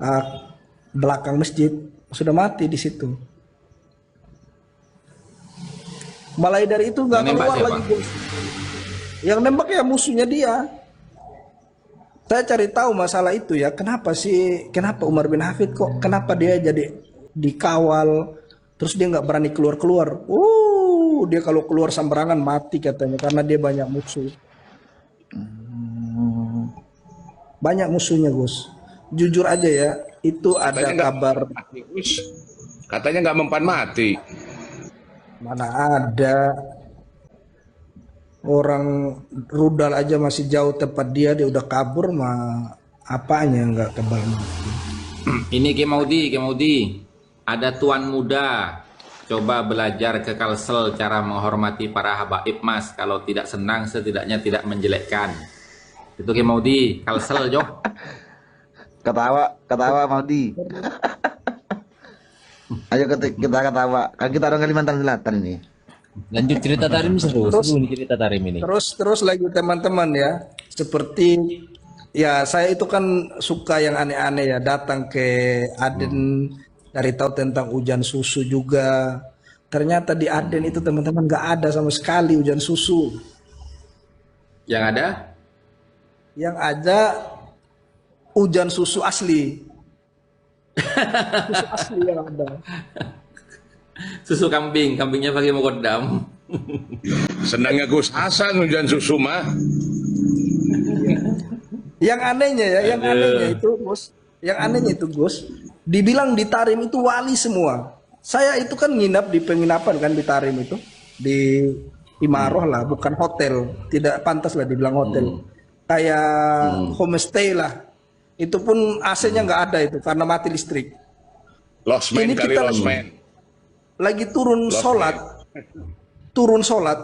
uh, belakang masjid, sudah mati di situ. Mulai dari itu nggak keluar lagi Gus. Yang nembak ya musuhnya dia. Saya cari tahu masalah itu ya, kenapa Umar bin Hafid kok, kenapa dia jadi dikawal, terus dia nggak berani keluar. Dia kalau keluar sembarangan mati katanya karena dia banyak musuh. Banyak musuhnya Gus. Jujur aja ya, itu ada kabar. Katanya nggak mempan mati. Mana ada orang rudal aja masih jauh tempat dia udah kabur mah apanya nggak kebal mati. Ini Ki Maudi, ada tuan muda coba belajar ke Kalsel cara menghormati para habaib Mas. Kalau tidak senang setidaknya tidak menjelekkan. Itu Ki Maudi, Kalsel Jo. Ketawa Maudi. Ayo kita ketawa. Kan kita orang Kalimantan Selatan ini. Lanjut cerita Tarim seru nih cerita Tarim ini. Terus lagi teman-teman ya, seperti ya saya itu kan suka yang aneh-aneh ya, datang ke Aden dari tahu tentang hujan susu juga. Ternyata di Aden itu teman-teman nggak ada sama sekali hujan susu. Yang ada? Yang ada hujan susu asli. Susu asli yang ada. Susu kambingnya pakai mokodam. Senangnya Gus Hasan hujan susu mah. Yang anehnya ya, yang anehnya itu Gus, dibilang di Tarim itu wali semua. Saya itu kan nginap di penginapan kan di Tarim itu, di Imaroh lah, bukan hotel, tidak pantas lah dibilang hotel. Kayak homestay lah. Itu pun AC-nya nggak ada itu karena mati listrik. Losmen kali losmen. Lagi turun sholat,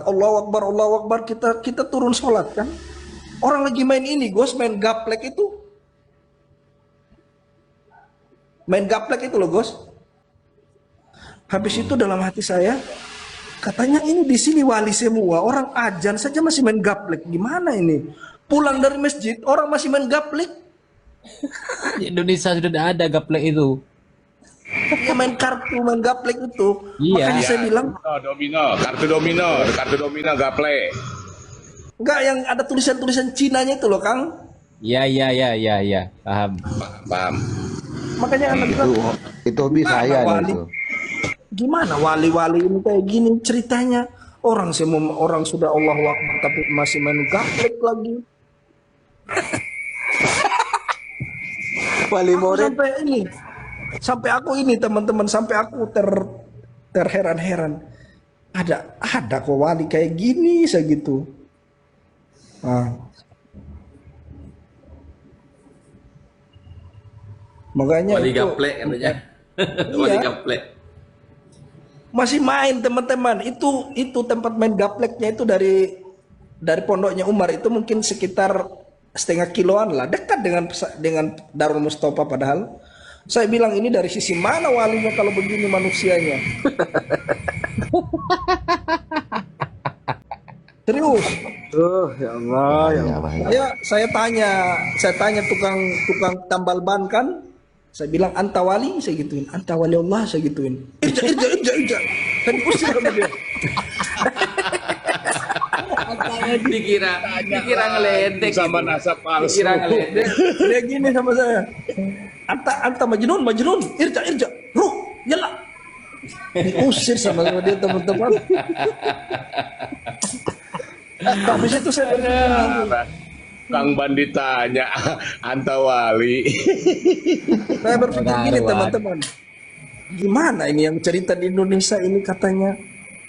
Allahu Akbar, kita turun sholat kan. Orang lagi main ini, Gus, main gaplek itu. Main gaplek itu loh, Gus. Habis itu dalam hati saya, katanya ini di sini wali semua, orang ajan saja masih main gaplek. Gimana ini? Pulang dari masjid, orang masih main gaplek. Di Indonesia sudah ada gaplek itu. Ya main kartu, main gaplek itu. Iya. Makanya saya bilang kartu domino gaple. enggak, yang ada tulisan-tulisan Cinanya itu loh, Kang. Iya, paham. Paham. Makanya anak bilang, Itu hobi saya wali? itu. Gimana wali-wali ini kayak gini ceritanya? Orang sudah Allahu Akbar tapi masih main gaplek lagi. Wali murid. Sampai aku ini teman-teman, sampai aku terheran-heran. Ada kok wali kayak gini segitu. Makanya Wali itu, gaplek katanya. Wali gaplek. masih main teman-teman. Itu tempat main gapleknya itu dari pondoknya Umar itu mungkin sekitar setengah kiloan lah, dekat dengan Darul Mustafa. Padahal saya bilang ini dari sisi mana walinya kalau begini manusianya. Serius. Ya Allah, ya Allah. Saya tanya tukang tambal ban kan. Saya bilang anta wali, saya gituin. Anta wali Allah, saya gituin. Irja. Kan usir sama dia. Dikira ngeledek Sama gitu. nasab palsu. Dikira ngeledek. Dia gini sama saya. Anta majnun. Irja. Ruh, yalah. Diusir sama dia teman-teman. Habis itu saya Kang Bandi tanya, anta wali. Saya berpikir gini teman-teman, gimana ini yang cerita di Indonesia ini katanya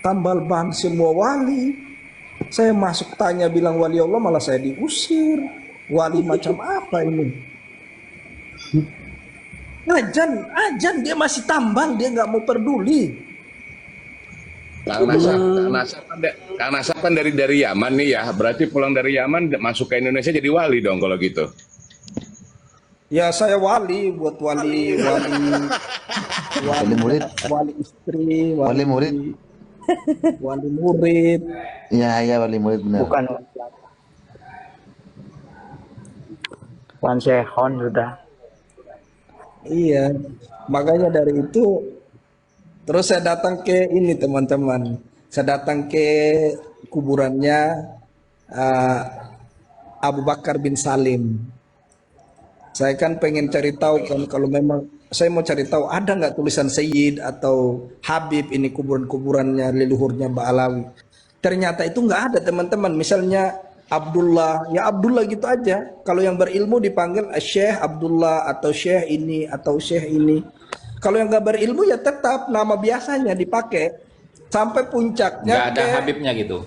tambal ban semua wali. Saya masuk tanya bilang wali Allah, malah saya diusir. Wali macam apa ini? Ajan dia masih tambal, dia nggak mau peduli. Kang Nasab kan dari Yaman nih ya, berarti pulang dari Yaman masuk ke Indonesia jadi wali dong kalau gitu. Ya saya wali buat wali murid. wali istri, Wali murid. wali murid. Iya, wali murid benar. Bukan Wan Sehon sudah. Iya, makanya dari itu terus saya datang ke ini teman-teman. Saya datang ke kuburannya eh, Abu Bakar bin Salim. Saya kan pengen cari tahu kan kalau memang saya mau cari tahu ada nggak tulisan Sayyid atau Habib ini kuburan-kuburannya leluhurnya Mbak Alawi. Ternyata itu nggak ada teman-teman. Misalnya Abdullah, ya Abdullah gitu aja. Kalau yang berilmu dipanggil Syekh Abdullah atau Syekh ini atau Syekh ini. Kalau yang nggak berilmu ya tetap nama biasanya dipakai sampai Nggak puncaknya ada ke Habibnya gitu.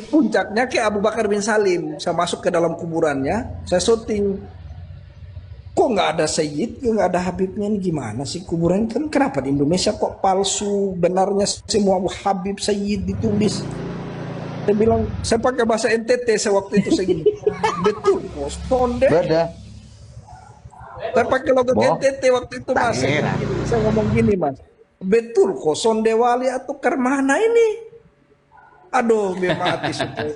puncaknya ke Abu Bakar bin Salim. Saya masuk ke dalam kuburannya, saya syuting. Kok nggak ada Sayyid, nggak ada Habibnya, ini gimana sih kuburan kan? Kenapa di Indonesia kok palsu? Benarnya semua Habib Sayyid ditulis. Saya bilang, saya pakai bahasa NTT sewaktu itu saya gini. Betul, bos. Sonde. Beda. Saya pakai logo Boh. NTT waktu itu mas. Saya ngomong gini mas. Betul kok Sonde Wali atau Kermana ini? Aduh, biar mati supaya.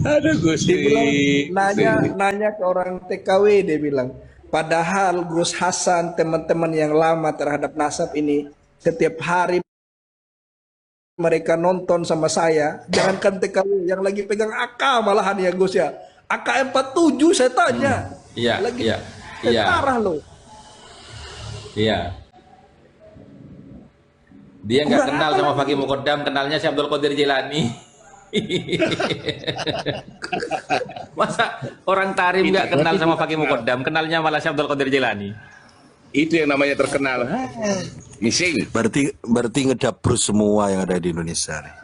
Aduh Gusti. Dia bilang nanya ke orang TKW, dia bilang. Padahal Gus Hasan teman-teman yang lama terhadap nasab ini setiap hari mereka nonton sama saya. Jangankan TKW yang lagi pegang AK malahan ya Gus ya. AK-47 saya tanya. Iya, Lagi iya, iya, parah loh. iya. Dia nggak Kurang kenal apa sama lagi? Fakih Muqaddam, kenalnya si Abdul Qadir Jilani. Masa orang Tarim nggak kenal sama Fakih Muqaddam, kenalnya malah si Abdul Qadir Jilani. Itu yang namanya terkenal. Missing. Berarti ngedabrus semua yang ada di Indonesia nih.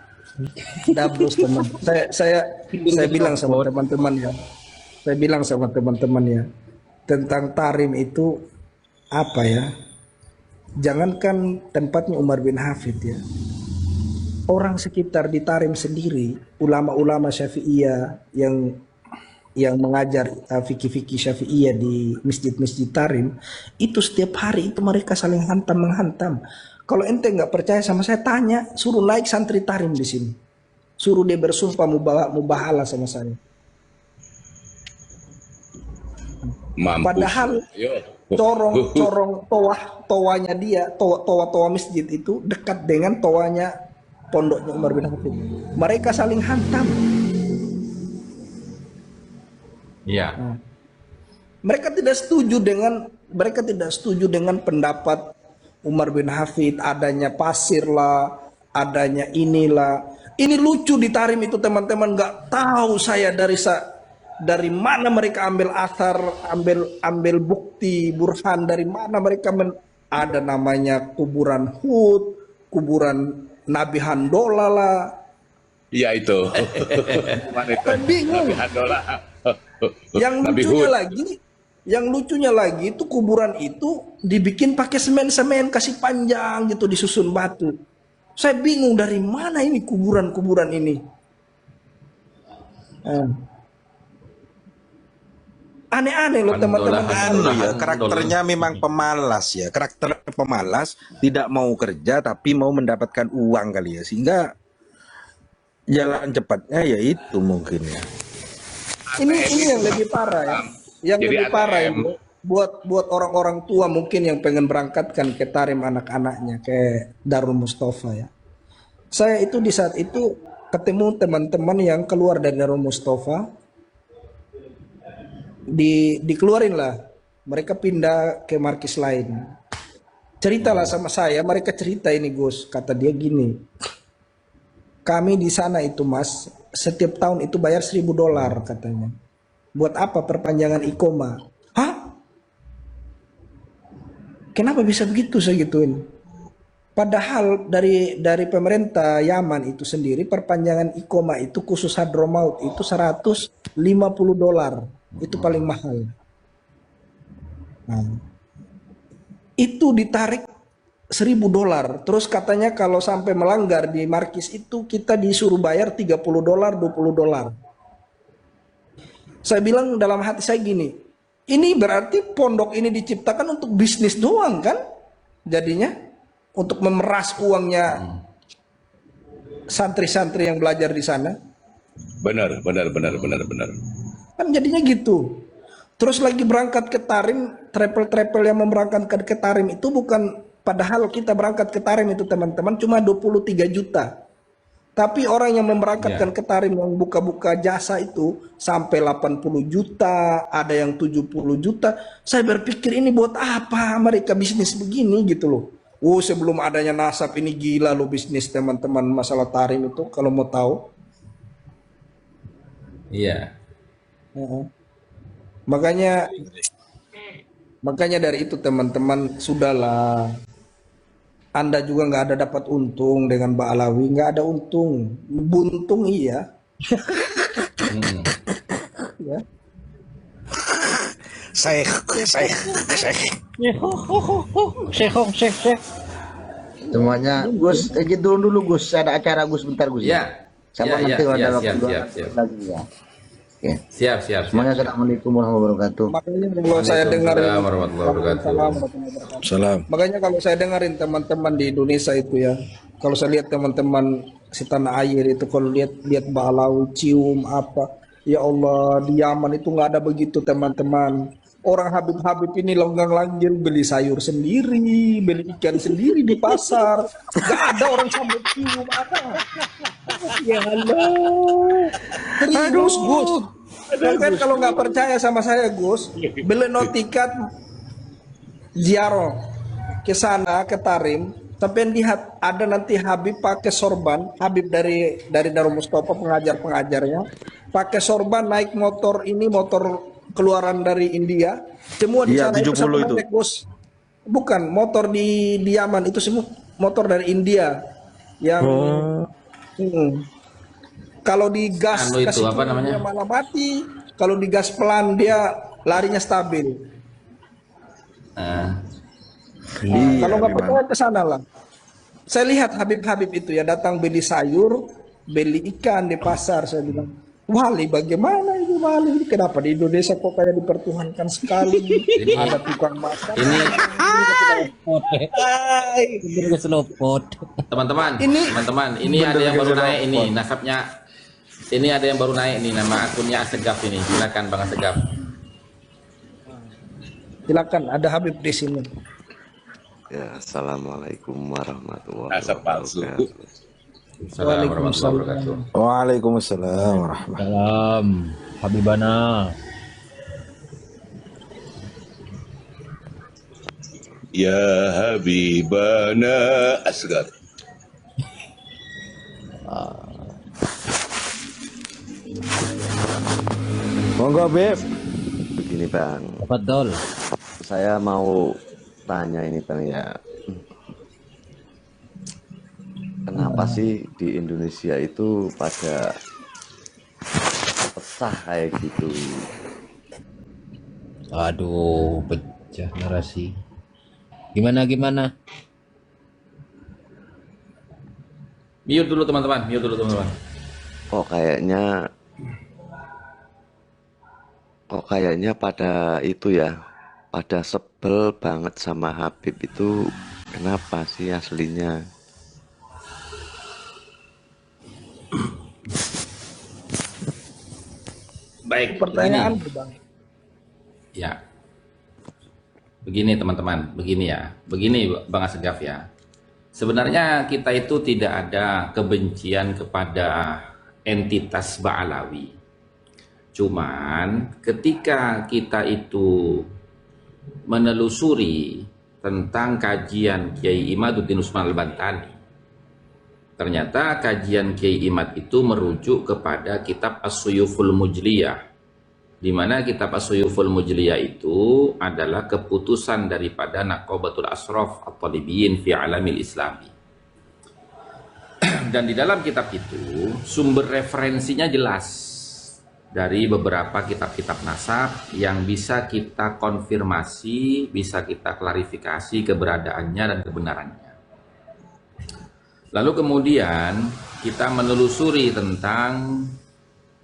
Dabrus teman. Saya bilang sama teman-teman ya. Saya bilang sama teman-teman ya tentang Tarim itu apa ya? Jangankan tempatnya Umar bin Hafid ya. Orang sekitar di Tarim sendiri, ulama-ulama Syafi'iyah yang mengajar fikih-fikih Syafi'iyah di masjid-masjid Tarim, itu setiap hari itu mereka saling hantam menghantam. Kalau ente nggak percaya sama saya, tanya, suruh naik santri Tarim di sini, suruh dia bersumpah mubahala sama saya. Mampus. Padahal Yo. corong toanya dia, toa masjid itu dekat dengan toanya pondoknya Umar bin Hafid. Mereka saling hantam. Iya. Mereka tidak setuju dengan pendapat Umar bin Hafid adanya pasir lah, adanya inilah. Ini lucu di Tarim itu teman-teman, nggak tahu saya dari mana mereka ambil asar, ambil bukti burhan, dari mana mereka ada namanya kuburan Hud, kuburan Nabi Handola lah. Iya itu. Mana itu? Bingung. Nabi Handola. Nabi Hud. Yang lucunya lagi itu kuburan itu dibikin pakai semen-semen kasih panjang gitu, disusun batu. Saya bingung dari mana ini kuburan-kuburan ini. Aneh-aneh loh teman-teman. Anu ya, karakternya memang pemalas ya. Karakter pemalas, tidak mau kerja tapi mau mendapatkan uang kali ya. Sehingga jalan cepatnya ya itu mungkin ya. Ini yang lebih parah ya. Yang Jadi lebih parah ATM. itu buat orang-orang tua mungkin yang pengen berangkatkan ke Tarim anak-anaknya ke Darul Mustafa ya. Saya itu di saat itu ketemu teman-teman yang keluar dari Darul Mustafa, dikeluarin lah, mereka pindah ke markis lain. Ceritalah sama saya, mereka cerita ini Gus, kata dia gini, kami di sana itu mas, setiap tahun itu bayar $1.000 katanya. Buat apa perpanjangan ikoma? Hah? Kenapa bisa begitu saya gituin? Padahal dari pemerintah Yaman itu sendiri perpanjangan ikoma itu khusus Hadramaut itu $150. Itu paling mahal. Nah, itu ditarik $1.000. Terus katanya kalau sampai melanggar di markis itu kita disuruh bayar $30, $20. Saya bilang dalam hati saya gini, ini berarti pondok ini diciptakan untuk bisnis doang kan? Jadinya untuk memeras uangnya santri-santri yang belajar di sana. Benar, benar, benar, benar, benar. Kan jadinya gitu. Terus lagi berangkat ke Tarim, travel-travel yang memberangkatkan ke Tarim itu bukan, padahal kita berangkat ke Tarim itu teman-teman cuma 23 juta. Tapi orang yang memberangkatkan ke Tarim yang buka-buka jasa itu sampai 80 juta, ada yang 70 juta. Saya berpikir ini buat apa mereka bisnis begini gitu loh. Oh, sebelum adanya nasab ini gila loh bisnis teman-teman masalah Tarim itu kalau mau tahu. Iya. Makanya dari itu teman-teman sudahlah. Anda juga nggak ada dapat untung dengan Mbak Alawi, nggak ada untung, buntung iya. Ya. Syekh. Semuanya Gus, izin dulu Gus, ada acara Gus bentar Gus. Iya. Siapa Iya, nanti iya, ada siap, waktu siap. lagi ya. Oke. Siap. Semuanya assalamualaikum warahmatullahi wabarakatuh. Makanya kalau saya dengarin, Waalaikumsalam warahmatullahi wabarakatuh. Salam. makanya kalau saya dengerin teman-teman di Indonesia itu ya, kalau saya lihat teman-teman si tanah air itu, kalau lihat balau cium apa, ya Allah di Yaman itu nggak ada begitu teman-teman. Orang Habib-Habib ini longgang-langgir beli sayur sendiri, beli ikan sendiri di pasar, nggak ada orang sambut cium apa. Ya Allah, serius Gus. Kan kalau nggak percaya sama saya Gus, beli no tiket ziarah ke sana ke Tarim, tapi lihat ada nanti Habib pakai sorban, Habib dari Darul Mustafa pengajarnya pakai sorban naik motor ini, motor keluaran dari India, semua di Iya, sana itu 70 satu itu. merek Gus. Bukan motor di Yaman itu semua motor dari India yang kalau digas Anu itu kasih apa turun namanya? dia malah mati, kalau digas pelan dia larinya stabil. Nah, Iya, Kalau nggak memang. percaya ke sana lah. Saya lihat Habib-Habib itu ya datang beli sayur, beli ikan di pasar. Saya bilang, wali bagaimana ini wali ini? Kenapa di Indonesia kok kayak dipertuhankan sekali? Ada tukang masak. ini Bener ke selopot. teman-teman, ini ada yang baru naik ini nasabnya. Ini ada yang baru naik nih, nama akunnya Asegaf ini. Silakan Bang Asegaf. Silakan, ada Habib di sini. Ya, assalamualaikum warahmatullahi Nasab palsu. wabarakatuh. Assalamualaikum warahmatullahi wabarakatuh. Waalaikumsalam warahmatullahi. Salam, Habibana. Ya Habibana Asgar. Monggo Beb. Begini Bang, Tafadhol. saya mau tanya ini Bang ya. Kenapa sih di Indonesia itu pada pecah kayak gitu? Aduh, pecah narasi. Gimana? Mute dulu teman-teman. Kok kayaknya pada itu ya, pada sebel banget sama Habib itu. Kenapa sih aslinya? Baik, Pertanyaan begini. Bang. Ya. Begini teman-teman, begini Bang Asegaf ya. Sebenarnya kita itu tidak ada kebencian kepada entitas Ba'alawi. Cuman ketika kita itu menelusuri tentang kajian Kiai Imaduddin Usman Al-Bantani, ternyata kajian Kiai Imad itu merujuk kepada kitab As-Suyuful Mujliyah, di mana kitab As-Suyuful Mujliyah itu adalah keputusan daripada Naqabatul Ashraf At-Talibiyin fi Alamil Islami. Dan di dalam kitab itu sumber referensinya jelas dari beberapa kitab-kitab nasab yang bisa kita konfirmasi, bisa kita klarifikasi keberadaannya dan kebenarannya. Lalu kemudian kita menelusuri tentang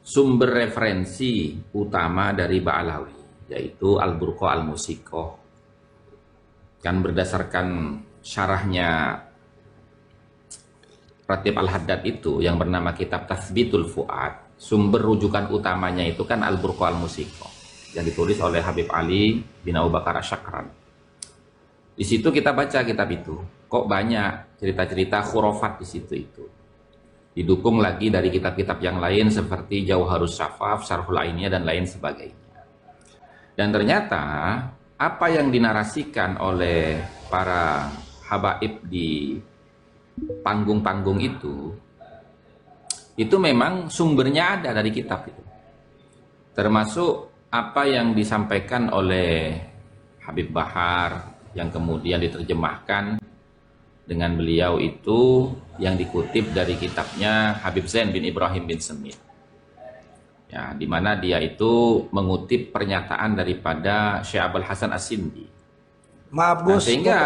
sumber referensi utama dari Ba'alawi, yaitu Al-Burqa Al-Musiqah. Kan berdasarkan syarahnya Ratib Al-Haddad itu yang bernama kitab Tathbitul Fuad, sumber rujukan utamanya itu kan Al-Burqa Al-Musiqa yang ditulis oleh Habib Ali bin Abu Bakar Asyakran. Di situ kita baca kitab itu, kok banyak cerita-cerita khurafat di situ itu. Didukung lagi dari kitab-kitab yang lain seperti Jauharus Syafaf, Syarhul Ainiyah, dan lain sebagainya. Dan ternyata apa yang dinarasikan oleh para habaib di panggung-panggung itu memang sumbernya ada dari kitab itu. Termasuk apa yang disampaikan oleh Habib Bahar yang kemudian diterjemahkan dengan beliau itu yang dikutip dari kitabnya Habib Zain bin Ibrahim bin Semit. Ya, di mana dia itu mengutip pernyataan daripada Syekh Abul Hasan As-Sindi. Maaf Nah, Gus, sehingga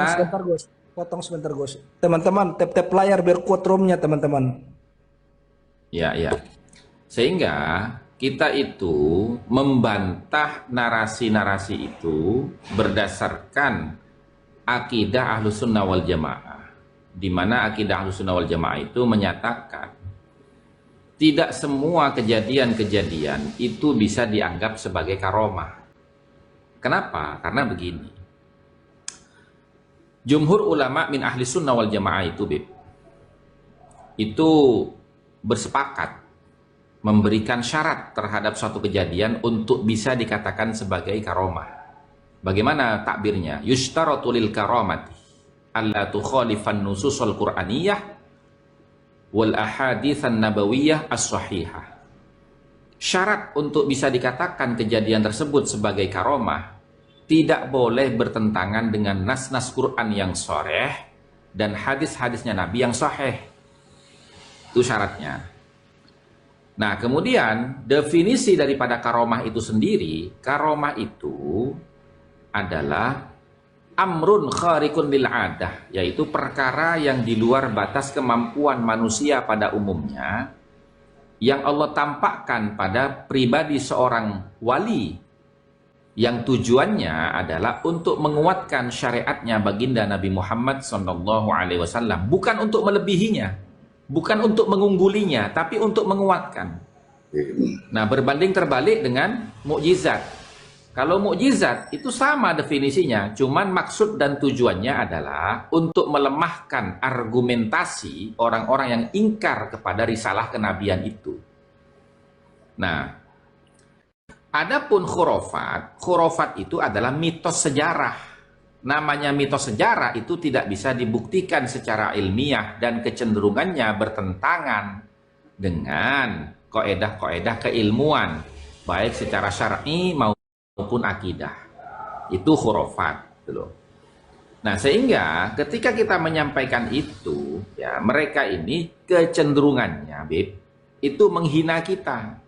potong sebentar Gus. Teman-teman, tap-tap layar biar quote room-nya teman-teman. ya, sehingga kita itu membantah narasi-narasi itu berdasarkan akidah Ahlus Sunnah wal Jamaah, di mana akidah Ahlus Sunnah wal Jamaah itu menyatakan tidak semua kejadian-kejadian itu bisa dianggap sebagai karomah. Kenapa? Karena begini. Jumhur ulama min ahli sunnah wal jamaah itu bersepakat memberikan syarat terhadap suatu kejadian untuk bisa dikatakan sebagai karomah. Bagaimana takbirnya? Yushtaratu lil karamati alla tukhalifan nususul qur'aniyah wal ahaditsan nabawiyah as-sahihah. Syarat untuk bisa dikatakan kejadian tersebut sebagai karomah tidak boleh bertentangan dengan nas-nas Quran yang sharih dan hadis-hadisnya Nabi yang sahih. Itu syaratnya. Nah, kemudian definisi daripada karomah itu sendiri, karomah itu adalah amrun kharikun lil adah, yaitu perkara yang di luar batas kemampuan manusia pada umumnya, yang Allah tampakkan pada pribadi seorang wali, yang tujuannya adalah untuk menguatkan syariatnya baginda Nabi Muhammad SAW, bukan untuk melebihinya, bukan untuk mengunggulinya, tapi untuk menguatkan. Nah, berbanding terbalik dengan mukjizat. Kalau mukjizat itu sama definisinya, cuman maksud dan tujuannya adalah untuk melemahkan argumentasi orang-orang yang ingkar kepada risalah kenabian itu. Nah, adapun khurafat itu adalah mitos sejarah. Namanya mitos sejarah itu tidak bisa dibuktikan secara ilmiah dan kecenderungannya bertentangan dengan kaedah-kaedah keilmuan, baik secara syar'i maupun akidah. Itu khurafat, gitu loh. Nah, sehingga ketika kita menyampaikan itu, ya mereka ini kecenderungannya, Bib, itu menghina kita.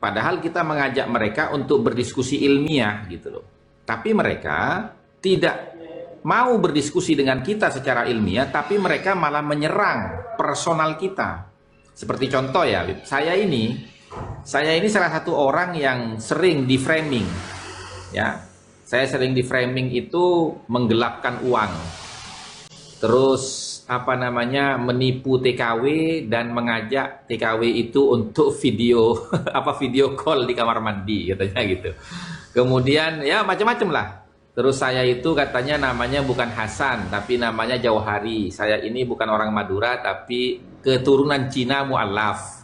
Padahal kita mengajak mereka untuk berdiskusi ilmiah, gitu loh. Tapi mereka tidak mau berdiskusi dengan kita secara ilmiah, tapi mereka malah menyerang personal kita. Seperti contoh ya, Bib, saya ini salah satu orang yang sering di framing, ya. Saya sering di framing itu menggelapkan uang, terus menipu TKW dan mengajak TKW itu untuk video video call di kamar mandi, katanya gitu. Kemudian ya macam-macam lah. Terus saya itu katanya namanya bukan Hasan, tapi namanya Jauhari. Saya ini bukan orang Madura, tapi keturunan Cina mu'alaf.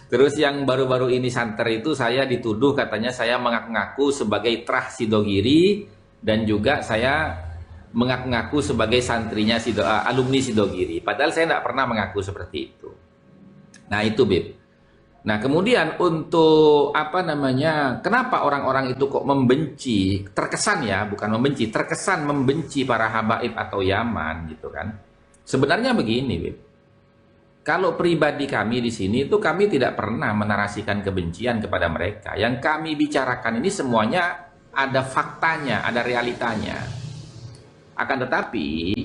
Terus yang baru-baru ini santer itu saya dituduh katanya saya mengaku-ngaku sebagai Trah Sidogiri, dan juga saya mengaku-ngaku sebagai santrinya alumni Sidogiri. Padahal saya tidak pernah mengaku seperti itu. Nah itu, Bib. Nah kemudian untuk kenapa orang-orang itu kok membenci, terkesan ya, bukan membenci, terkesan membenci para habaib atau Yaman gitu kan. Sebenarnya begini, Bib. Kalau pribadi kami di sini itu kami tidak pernah menarasikan kebencian kepada mereka. Yang kami bicarakan ini semuanya ada faktanya, ada realitanya. Akan tetapi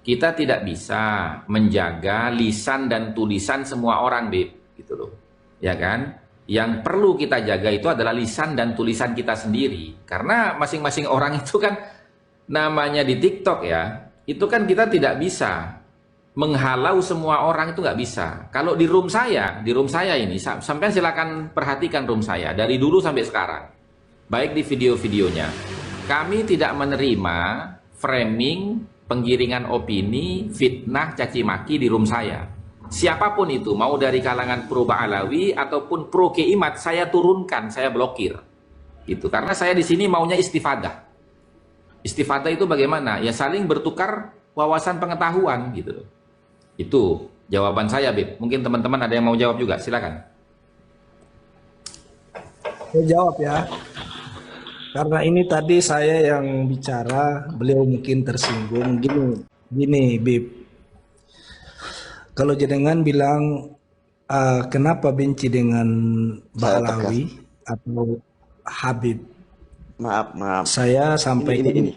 kita tidak bisa menjaga lisan dan tulisan semua orang, Bib, gitu loh. Ya kan? Yang perlu kita jaga itu adalah lisan dan tulisan kita sendiri. Karena masing-masing orang itu kan namanya di TikTok ya, itu kan kita tidak bisa menghalau semua orang itu nggak bisa. Kalau di room saya ini, sampai silakan perhatikan room saya dari dulu sampai sekarang, baik di video-videonya, kami tidak menerima framing, penggiringan opini, fitnah, caci maki di room saya. Siapapun itu, mau dari kalangan pro Ba'alawi ataupun pro Kiai Imad, saya turunkan, saya blokir, gitu. Karena saya di sini maunya istifadah. Istifadah itu bagaimana? Ya saling bertukar wawasan pengetahuan, gitu. Itu jawaban saya, Bib. Mungkin teman-teman ada yang mau jawab juga, silakan. Saya jawab ya. Karena ini tadi saya yang bicara, beliau mungkin tersinggung. Gini, Bib. Kalau jenengan bilang kenapa benci dengan Ba'alawi atau Habib? Maaf. Saya sampaikan Ini.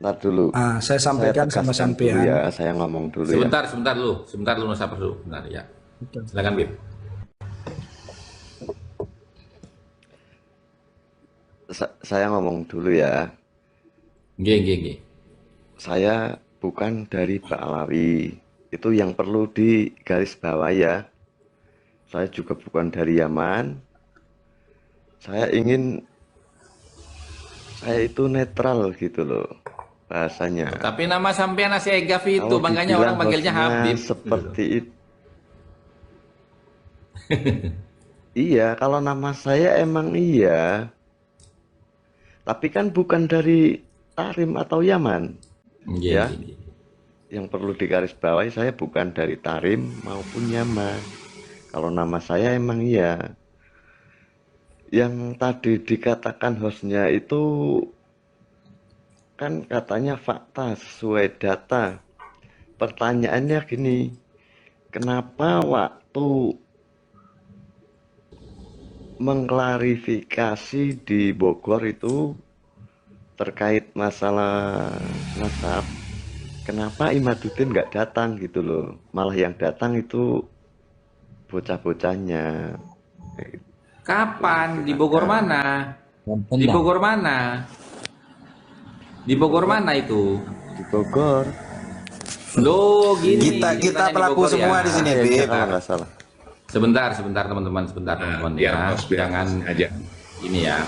Ntar dulu. Saya sampaikan sama sampean. Ya, saya ngomong dulu sebentar dulu, sabar dulu, benar ya. Silakan, Bib. Saya ngomong dulu ya. Nggih. Saya bukan dari Ba'alawi. Itu yang perlu digaris bawah ya. Saya juga bukan dari Yaman. Saya itu netral gitu loh bahasanya. Tapi nama sampean Asyik Gafi itu, Kalau makanya dibilang orang panggilnya hostnya Habib. seperti itu. Iya, kalau nama saya emang iya. Tapi kan bukan dari Tarim atau Yaman. Ya. Yang perlu digarisbawahi, saya bukan dari Tarim maupun Yaman. Kalau nama saya emang iya. Yang tadi dikatakan hostnya itu kan katanya fakta sesuai data. Pertanyaannya gini, kenapa waktu mengklarifikasi di Bogor itu terkait masalah nasab, kenapa Imaduddin nggak datang gitu loh? Malah yang datang itu bocah-bocahnya. Kapan? Di Bogor mana? Di Bogor mana? Di Bogor mana itu? Di Bogor. Loh, gini. Kita pelaku Bogor, semua ya. di sini, Bib. Kalau nggak salah. Sebentar teman-teman ya. Jangan aja. Ini ya.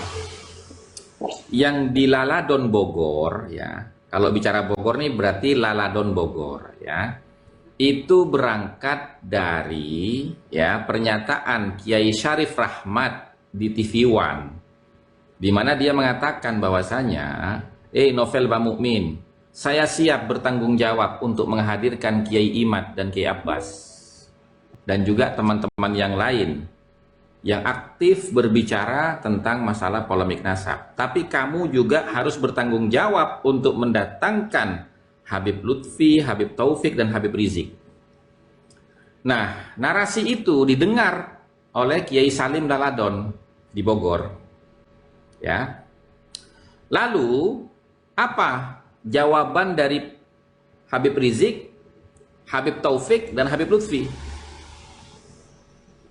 Yang di Laladon Bogor ya. Kalau bicara Bogor nih berarti Laladon Bogor ya. Itu berangkat dari ya pernyataan Kiai Syarif Rahmat di TV One, di mana dia mengatakan bahwasanya Novel Bamukmin, saya siap bertanggung jawab untuk menghadirkan Kiai Imad dan Kiai Abbas dan juga teman-teman yang lain yang aktif berbicara tentang masalah polemik nasab, tapi kamu juga harus bertanggung jawab untuk mendatangkan Habib Lutfi, Habib Taufik, dan Habib Rizik. Nah, narasi itu didengar oleh Kiai Salim Laladon di Bogor. Ya. Lalu, apa jawaban dari Habib Rizik, Habib Taufik, dan Habib Lutfi?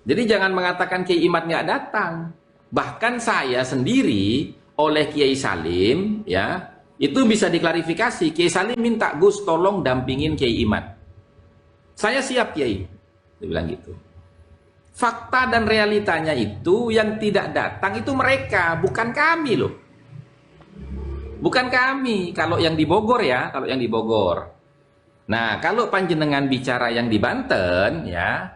Jadi jangan mengatakan Kiai Imad nggak datang. Bahkan saya sendiri oleh Kiai Salim, ya, itu bisa diklarifikasi. Kiai Salim minta, Gus tolong dampingin Kiai Imad. Saya siap Kiai, dia bilang gitu. Fakta dan realitanya itu yang tidak datang itu mereka, bukan kami loh. Bukan kami. Kalau yang di Bogor ya, kalau yang di Bogor. Nah, kalau panjenengan bicara yang di Banten ya,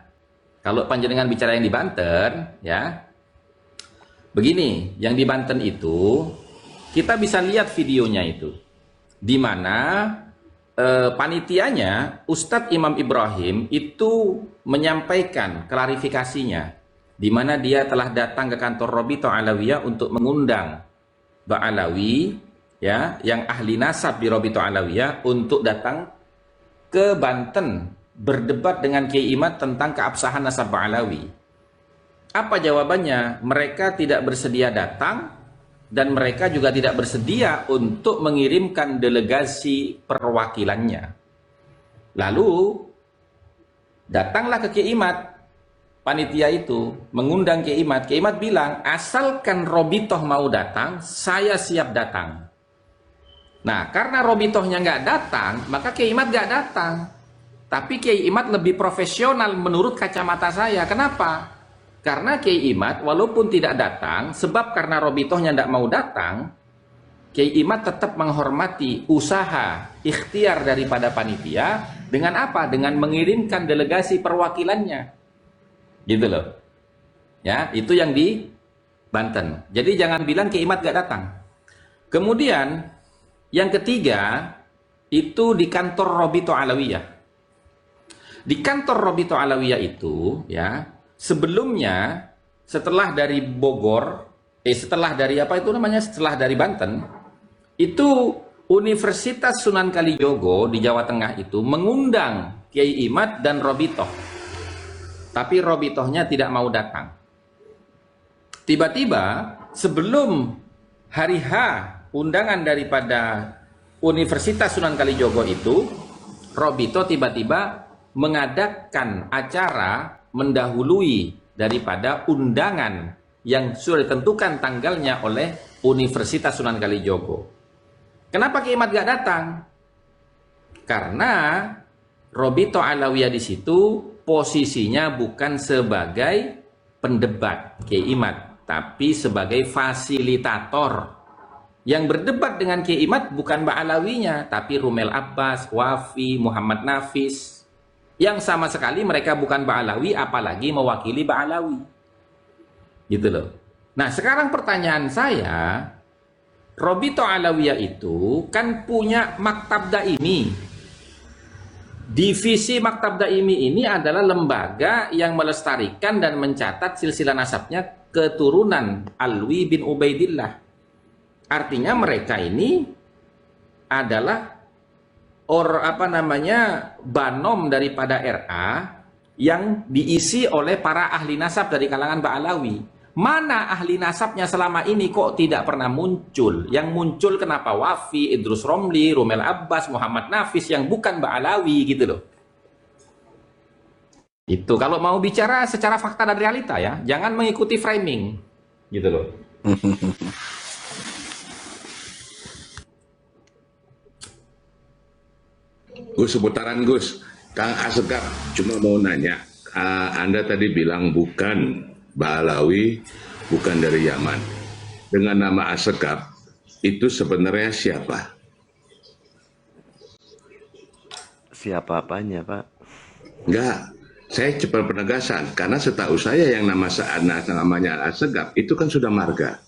kalau panjenengan bicara yang di Banten ya, begini, yang di Banten itu kita bisa lihat videonya itu, di mana panitianya Ustadz Imam Ibrahim itu menyampaikan klarifikasinya, di mana dia telah datang ke kantor Robito Alawiyah untuk mengundang Ba'alawi ya, yang ahli nasab di Robito Alawiyah untuk datang ke Banten berdebat dengan Kiai Imad tentang keabsahan nasab Ba'alawi. Apa jawabannya? Mereka tidak bersedia datang dan mereka juga tidak bersedia untuk mengirimkan delegasi perwakilannya. Lalu datanglah ke Kiai Imad, panitia itu mengundang Kiai Imad. Kiai Imad bilang, asalkan Robitoh mau datang, saya siap datang. Nah, karena Robitohnya nggak datang, maka Kiai Imad nggak datang. Tapi Kiai Imad lebih profesional menurut kacamata saya. Kenapa? Karena Kiai Imad walaupun tidak datang, sebab karena Robitohnya tidak mau datang, Kiai Imad tetap menghormati usaha ikhtiar daripada panitia dengan apa? Dengan mengirimkan delegasi perwakilannya. Gitu loh. Ya, itu yang di Banten. Jadi jangan bilang Kiai Imad gak datang. Kemudian yang ketiga itu di kantor Robito Alawiyah. Di kantor Robito Alawiyah itu ya, sebelumnya setelah dari Bogor, setelah dari apa itu namanya? Setelah dari Banten, itu Universitas Sunan Kalijogo di Jawa Tengah itu mengundang Kiai Imad dan Robitoh. Tapi Robitohnya tidak mau datang. Tiba-tiba sebelum hari H undangan daripada Universitas Sunan Kalijogo itu, Robito tiba-tiba mengadakan acara mendahului daripada undangan yang sudah ditentukan tanggalnya oleh Universitas Sunan Kalijogo. Kenapa Kiai Imad gak datang? Karena Robito Alawiyah di situ posisinya bukan sebagai pendebat Kiai Imad, tapi sebagai fasilitator. Yang berdebat dengan Kiai Imad bukan Mbak Alawinya, tapi Rumel Abbas, Wafi, Muhammad Nafis. Yang sama sekali mereka bukan Mbak Alawi, apalagi mewakili Mbak Alawi. Gitu loh. Nah, sekarang pertanyaan saya, Robito Alawiyah itu kan punya Maktab Daimi. Divisi Maktab Daimi ini adalah lembaga yang melestarikan dan mencatat silsilah nasabnya keturunan Alwi bin Ubaidillah. Artinya mereka ini adalah banom daripada RA yang diisi oleh para ahli nasab dari kalangan Ba'alawi. Mana ahli nasabnya selama ini kok tidak pernah muncul? Yang muncul kenapa Wafi, Idrus Romli, Rumel Abbas, Muhammad Nafis yang bukan Ba'alawi gitu loh. Itu kalau mau bicara secara fakta dan realita ya, jangan mengikuti framing gitu loh. Gus, seputaran Gus. Kang Asegaf cuma mau nanya, Anda tadi bilang bukan Ba'alawi, bukan dari Yaman. Dengan nama Asegaf, itu sebenarnya siapa? Siapa apanya, Pak? Enggak, saya cepat penegasan. Karena setahu saya yang namanya Asegaf, itu kan sudah marga.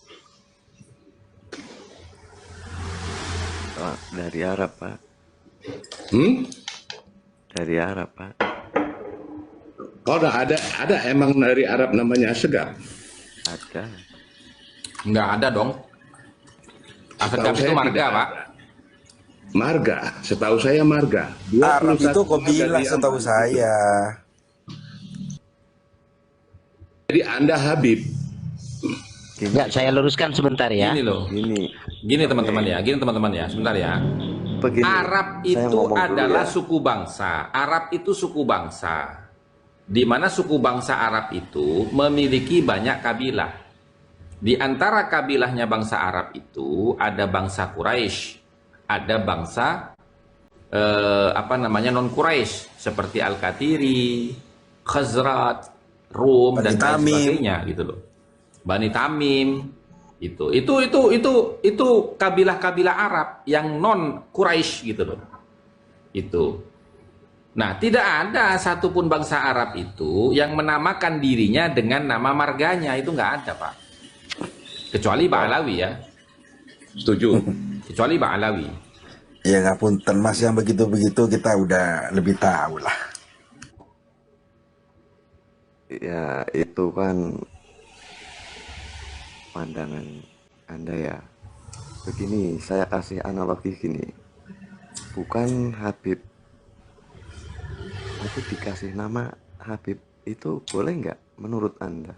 Oh, dari Arab, Pak. Dari Arab, Pak. Oh, ada emang dari Arab namanya Asegaf? Ada. Nggak ada dong. Asegaf itu marga, Pak. Marga, setahu saya marga. Arab itu kabilah setahu saya. Jadi Anda Habib. Enggak, saya luruskan sebentar ya. Gini loh. Gini teman-teman ya. Gini teman-teman ya. Sebentar ya. Begini, Arab itu adalah suku bangsa. Arab itu suku bangsa. Di mana suku bangsa Arab itu memiliki banyak kabilah. Di antara kabilahnya bangsa Arab itu ada bangsa Quraisy, ada bangsa non Quraisy seperti Al-Katiri, Khazraj, Rum dan lain sebagainya gitu loh. Bani Tamim. Itu kabilah-kabilah Arab yang non Quraisy gitu loh. Itu. Nah, tidak ada satupun bangsa Arab itu yang menamakan dirinya dengan nama marganya, itu nggak ada, Pak. Kecuali Ba'alawi ya. Setuju. Kecuali Ba'alawi. Ya nggak punten Mas, yang begitu-begitu kita udah lebih tahu lah. Ya, itu kan pandangan Anda ya. Begini, saya kasih analogi gini. Bukan Habib, tapi dikasih nama Habib itu boleh nggak menurut Anda?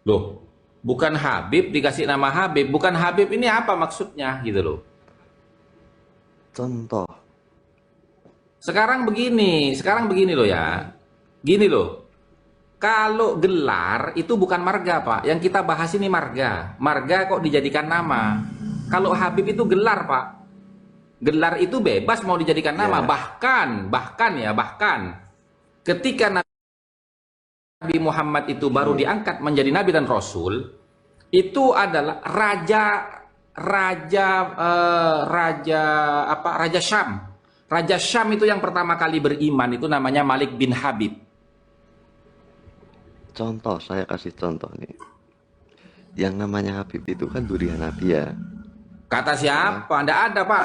Loh, bukan Habib dikasih nama Habib. Bukan Habib ini apa maksudnya gitu loh. Contoh. Sekarang begini loh ya. Gini loh. Kalau gelar itu bukan marga, Pak. Yang kita bahas ini marga. Marga kok dijadikan nama. Kalau Habib itu gelar, Pak. Gelar itu bebas mau dijadikan nama. Bahkan ketika Nabi Muhammad itu baru diangkat menjadi nabi dan rasul, itu adalah raja Syam. Raja Syam itu yang pertama kali beriman itu namanya Malik bin Habib. Contoh, saya kasih contoh nih. Yang namanya Habib itu kan durian Nabi ya. Kata siapa? Nggak ada, Pak.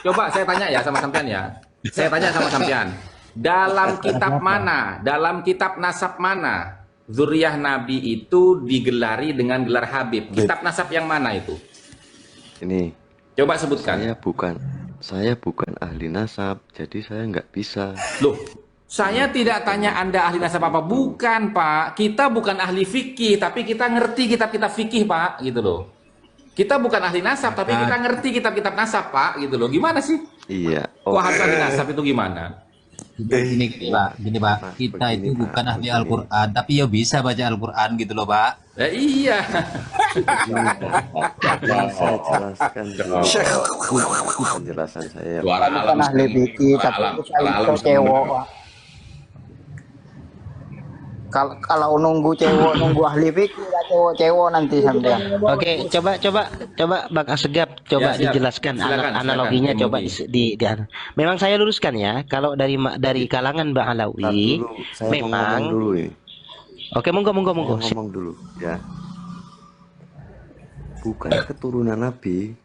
Coba saya tanya ya sama sampean ya. Saya tanya sama sampean. Dalam kitab mana? Dalam kitab nasab mana? Zuriyah Nabi itu digelari dengan gelar Habib. Kitab nasab yang mana itu? Ini. Coba sebutkan. Saya bukan ahli nasab, jadi saya nggak bisa. Loh, saya tidak tanya Anda ahli nasab apa. Bukan, Pak. Kita bukan ahli fikih, tapi kita ngerti kitab-kitab fikih, Pak. Gitu loh. Kita bukan ahli nasab, tapi kita ngerti kitab-kitab nasab, Pak. Gitu loh. Gimana sih? Iya. Kok harus ahli nasab itu gimana? Gini Pak, kita itu bukan ahli Al-Quran, tapi ya bisa baca Al-Quran gitu loh Pak. Iya. Saya jelaskan dulu. Penjelasan saya. Suara alam Bukan ahli fikih, tapi saya cewek, Pak. Kalau nunggu cewek, nunggu ahli fikih, cewek nanti sampean. Oke, coba Bang Asegaf Ya, siap. dijelaskan Silakan, analoginya silakan, coba memang saya luruskan ya, kalau dari kalangan Bang Alawi Saya mau ngomong memang dulu ini. oke monggo. Saya ngomong dulu ya. Bukan keturunan Nabi,